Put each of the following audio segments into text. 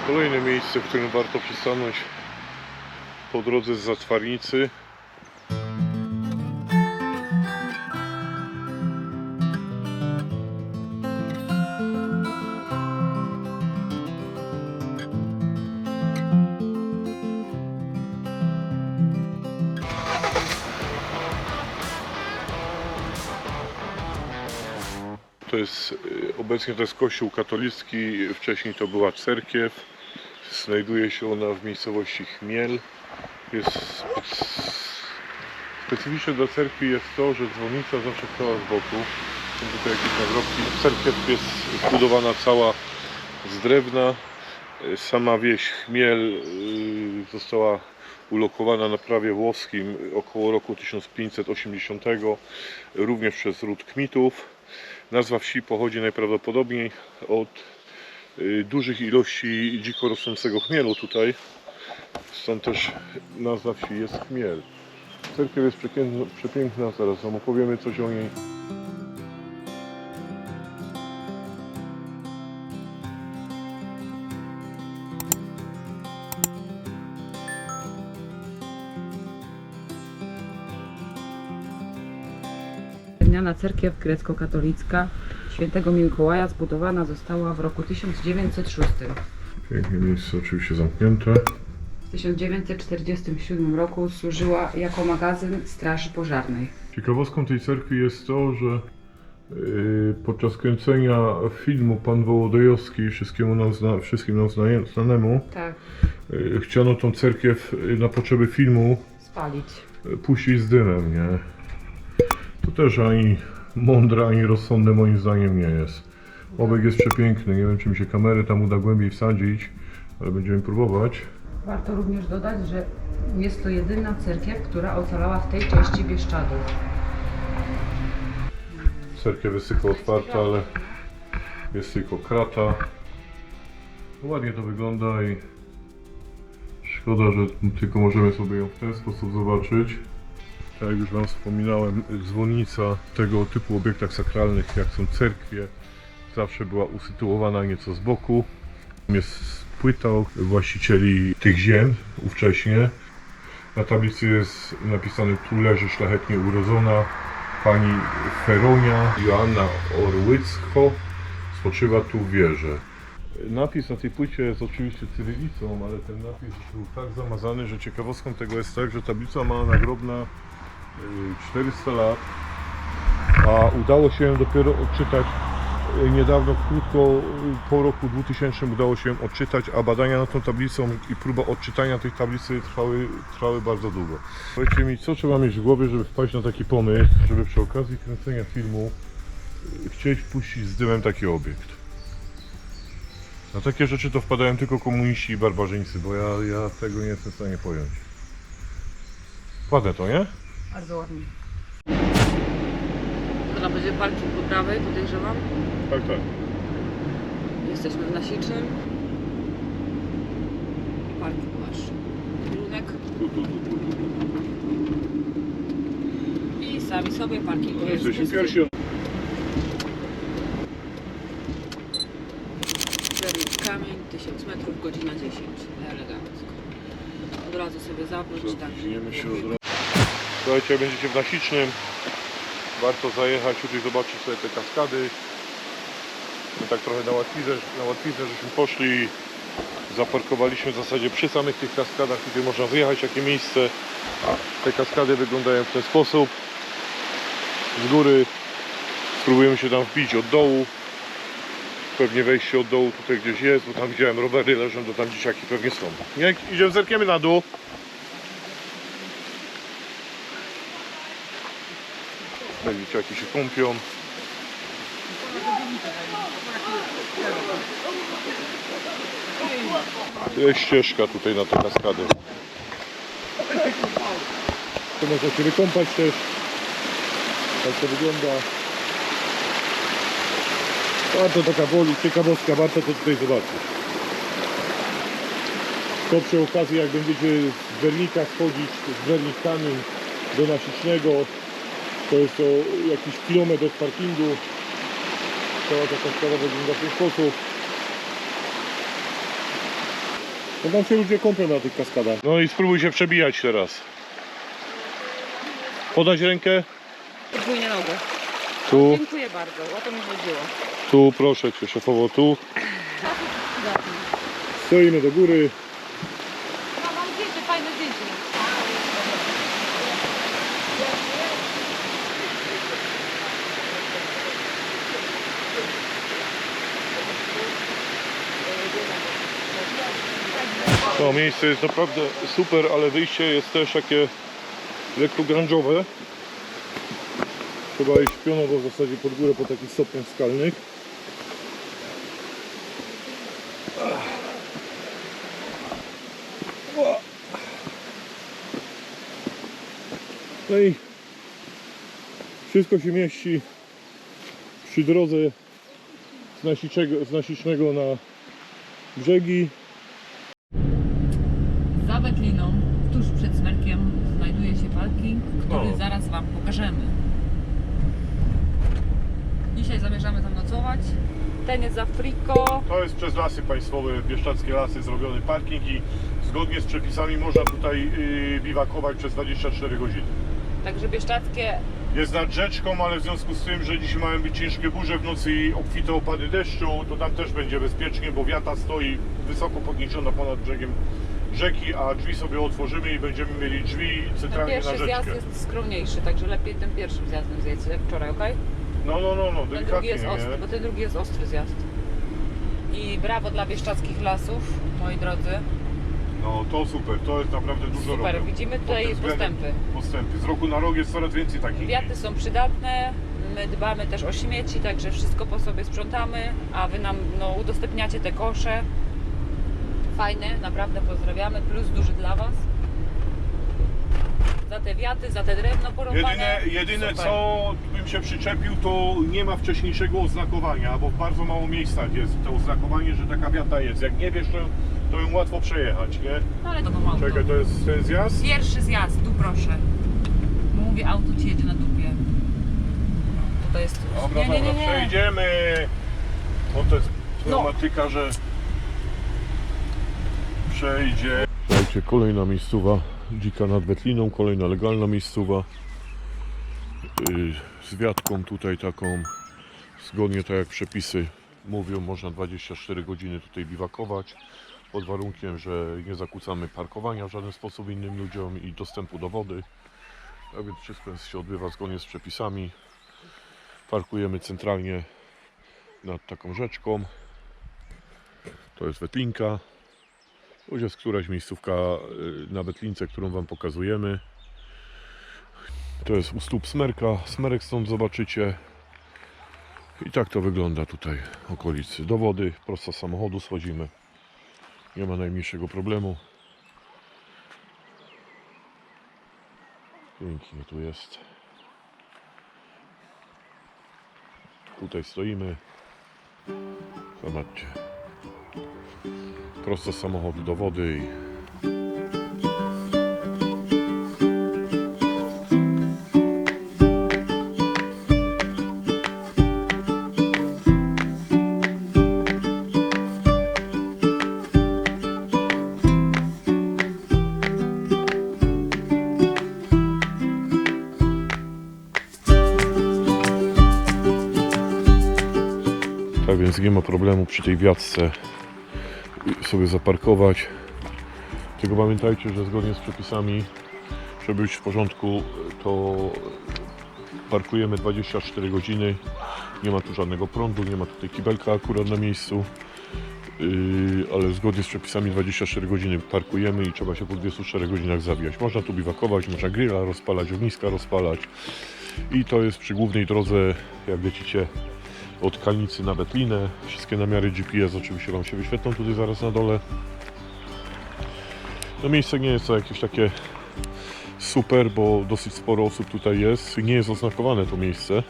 Kolejne miejsce, w którym warto przystanąć po drodze z Zatwarnicy. Obecnie to jest kościół katolicki, wcześniej to była cerkiew. Znajduje się ona w miejscowości Chmiel. Specyficzne dla cerkwi jest to, że dzwonnica zawsze stała z boku. Są tutaj jakieś nagrobki. Cerkiew jest zbudowana cała z drewna. Sama wieś Chmiel została ulokowana na prawie włoskim około roku 1580, również przez ród Kmitów. Nazwa wsi pochodzi najprawdopodobniej od dużych ilości dziko rosnącego chmielu tutaj. Stąd też nazwa wsi jest Chmiel. Cerkiew jest przepiękna, zaraz wam opowiemy coś o niej. Drewniana cerkiew grecko-katolicka Świętego Mikołaja zbudowana została w roku 1906. Piękne miejsce, oczywiście zamknięte. W 1947 roku służyła jako magazyn Straży Pożarnej. Ciekawostką tej cerkwi jest to, że podczas kręcenia filmu Pan Wołodyjowski, wszystkim nam znanemu, Tak. Chciano tą cerkiew na potrzeby filmu Spalić. Puścić z dymem, nie? To też ani mądre, ani rozsądne moim zdaniem nie jest. Obiekt jest przepiękny, nie wiem czy mi się kamery tam uda głębiej wsadzić, ale będziemy próbować. Warto również dodać, że jest to jedyna cerkiew, która ocalała w tej części Bieszczadu. Cerkiew jest tylko otwarta, ale jest tylko krata. Ładnie to wygląda i szkoda, że tylko możemy sobie ją w ten sposób zobaczyć. Tak jak już wam wspominałem, dzwonnica tego typu obiektach sakralnych, jak są cerkwie, zawsze była usytuowana nieco z boku. Jest płyta właścicieli tych ziem ówcześnie. Na tablicy jest napisane: tu leży szlachetnie urodzona pani Feronia Joanna Orłycko, spoczywa tu w wieży. Napis na tej płycie jest oczywiście cyrylicą, ale ten napis był tak zamazany, że ciekawostką tego jest tak, że tablica ma nagrobna 400 lat, a udało się ją dopiero odczytać niedawno, krótko po roku 2000 udało się ją odczytać, a badania nad tą tablicą i próba odczytania tej tablicy trwały bardzo długo. Powiedzcie mi, co trzeba mieć w głowie, żeby wpaść na taki pomysł, żeby przy okazji kręcenia filmu chcieć puścić z dymem taki obiekt? Na takie rzeczy to wpadają tylko komuniści i barbarzyńcy, bo ja tego nie jestem w stanie pojąć. Ładne to, nie? Bardzo ładnie. To będzie parking po prawej, podejrzewam. Tak, tak. Jesteśmy w Nasicznym. I parking masz. Kierunek. I sami sobie parking. Jesteśmy pierwsi. Kamień, 1000 metrów, godzina 10. Elegancko. Od razu sobie zawróć. Tak. Zawiniemy się od razu. Słuchajcie, jak będziecie w Nasicznym, warto zajechać tutaj, zobaczyć sobie te kaskady. My tak trochę na łatwiznę żeśmy poszli, zaparkowaliśmy w zasadzie przy samych tych kaskadach. Tutaj można wyjechać jakie miejsce. Te kaskady wyglądają w ten sposób. Z góry spróbujemy się tam wbić od dołu. Pewnie wejście od dołu tutaj gdzieś jest, bo tam widziałem rowery leżą, to tam dzieciaki pewnie są. Nie? Idziemy, zerkniemy na dół. Te dzieciaki się kąpią. Jest ścieżka tutaj na te kaskady. Tu można się wykąpać też. Tak to wygląda. Warto taka ciekawostka, warto to tutaj zobaczyć. To przy okazji, jak będziecie z Wernika schodzić, z Wernik-Kamień do Nasicznego, to jest to jakiś kilometr od parkingu. Cała taka sprawa wygląda w ten sposób. No tam się ludzie kąpią na tych kaskadach. No i spróbuj się przebijać teraz. Podać rękę. Podwójnie nogę. Tu, Dziękuję bardzo, o to mi chodziło. tu, proszę cię szefowo, tu. Stoimy do góry. No mam zdjęcie, fajne zdjęcie. To miejsce jest naprawdę super, ale wyjście jest też takie lekko grunge'owe. Trzeba iść pionowo w zasadzie pod górę po takich stopniach skalnych. No i wszystko się mieści przy drodze z Nasicznego na brzegi. Za Wetliną, tuż przed Smerkiem, znajduje się parking, który No. zaraz Wam pokażemy. Dzisiaj zamierzamy tam nocować. Ten jest za Friko. To jest przez Lasy Państwowe, Bieszczadzkie Lasy zrobiony parking i zgodnie z przepisami można tutaj biwakować przez 24 godziny. Także Bieszczadzkie. Jest nad rzeczką, ale w związku z tym, że dzisiaj mają być ciężkie burze w nocy i obfite opady deszczu, to tam też będzie bezpiecznie, bo wiata stoi wysoko podniesiona ponad brzegiem rzeki, a drzwi sobie otworzymy i będziemy mieli drzwi Ten centralnie na pierwszy zjazd rzeczkę. jest skromniejszy, także lepiej tym pierwszym zjazdem zjedź jak wczoraj, ok? No, Ten drugi delikatnie, jest nie? ostry, bo ten drugi jest ostry zjazd. I brawo dla Bieszczadzkich Lasów, moi drodzy. No to super, to jest naprawdę dużo Super, robią. widzimy Pod tutaj tym względem postępy. Z roku na rok jest coraz więcej takich. Wiaty są przydatne, my dbamy też o śmieci, także wszystko po sobie sprzątamy, a Wy nam udostępniacie te kosze. Fajne, naprawdę pozdrawiamy, plus duży dla Was. Za te wiaty, za te drewno porąbane. Jedyne Super. co bym się przyczepił, to nie ma wcześniejszego oznakowania, bo w bardzo mało miejscach jest to oznakowanie, że taka wiata jest. Jak nie wiesz, to ją łatwo przejechać, nie? No ale to mam auto. Czekaj, to jest ten zjazd? Pierwszy zjazd, tu proszę. Bo mówię, auto Ci jedzie na dupie. Tutaj jest... Dobra, przejdziemy. O, to jest pneumatyka, że przejdzie. Słuchajcie, kolejna miejscowa dzika nad Wetliną, kolejna legalna miejscowa. Z wiatką tutaj taką, zgodnie tak jak przepisy mówią, można 24 godziny tutaj biwakować, pod warunkiem, że nie zakłócamy parkowania w żaden sposób innym ludziom i dostępu do wody. A więc wszystko się odbywa zgodnie z przepisami. Parkujemy centralnie nad taką rzeczką. To jest Wetlinka. To jest któraś miejscówka na Wetlince, którą Wam pokazujemy. To jest u stóp Smerka. Smerek stąd zobaczycie. I tak to wygląda tutaj w okolicy. Do wody prosto z samochodu schodzimy. Nie ma najmniejszego problemu. Pięknie tu jest. Tutaj stoimy. Zobaczcie. Prosto z samochodu do wody i tak więc nie ma problemu przy tej wiatce sobie zaparkować. Tylko pamiętajcie, że zgodnie z przepisami, żeby być w porządku, to parkujemy 24 godziny. Nie ma tu żadnego prądu, nie ma tutaj kibelka akurat na miejscu. Ale zgodnie z przepisami 24 godziny parkujemy i trzeba się po 24 godzinach zawijać. Można tu biwakować, można grilla rozpalać, ogniska rozpalać. I to jest przy głównej drodze, jak widzicie, od Kalnicy na Wetlinę. Wszystkie namiary GPS oczywiście Wam się wyświetlą tutaj zaraz na dole. No miejsce nie jest to jakieś takie super, bo dosyć sporo osób tutaj jest. Nie jest oznakowane to miejsce.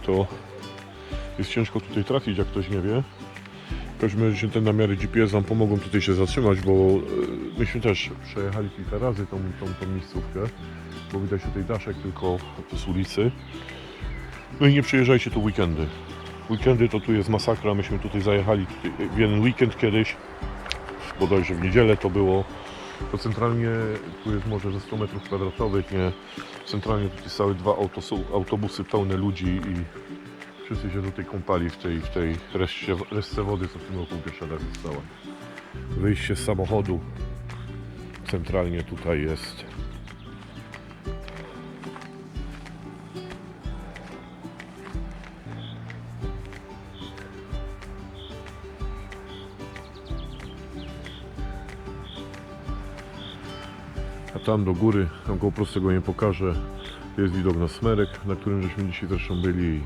To jest ciężko tutaj trafić, jak ktoś nie wie. W każdym razie te namiary GPS Wam pomogą tutaj się zatrzymać, bo myśmy też przejechali kilka razy tą miejscówkę, bo widać tutaj daszek tylko z ulicy. No i nie przyjeżdżajcie tu w weekendy. W weekendy to tu jest masakra, myśmy tutaj zajechali w jeden weekend kiedyś. bodajże w niedzielę to było. To centralnie, tu jest może ze 100 metrów kwadratowych, nie? Centralnie tutaj stały dwa autobusy pełne ludzi i wszyscy się tutaj kąpali w tej reszce wody, co w tym roku pierwsza raz została. Wyjście z samochodu centralnie tutaj jest. A tam do góry, tam koło prostego nie pokażę, jest widok na Smerek, na którym żeśmy dzisiaj zresztą byli.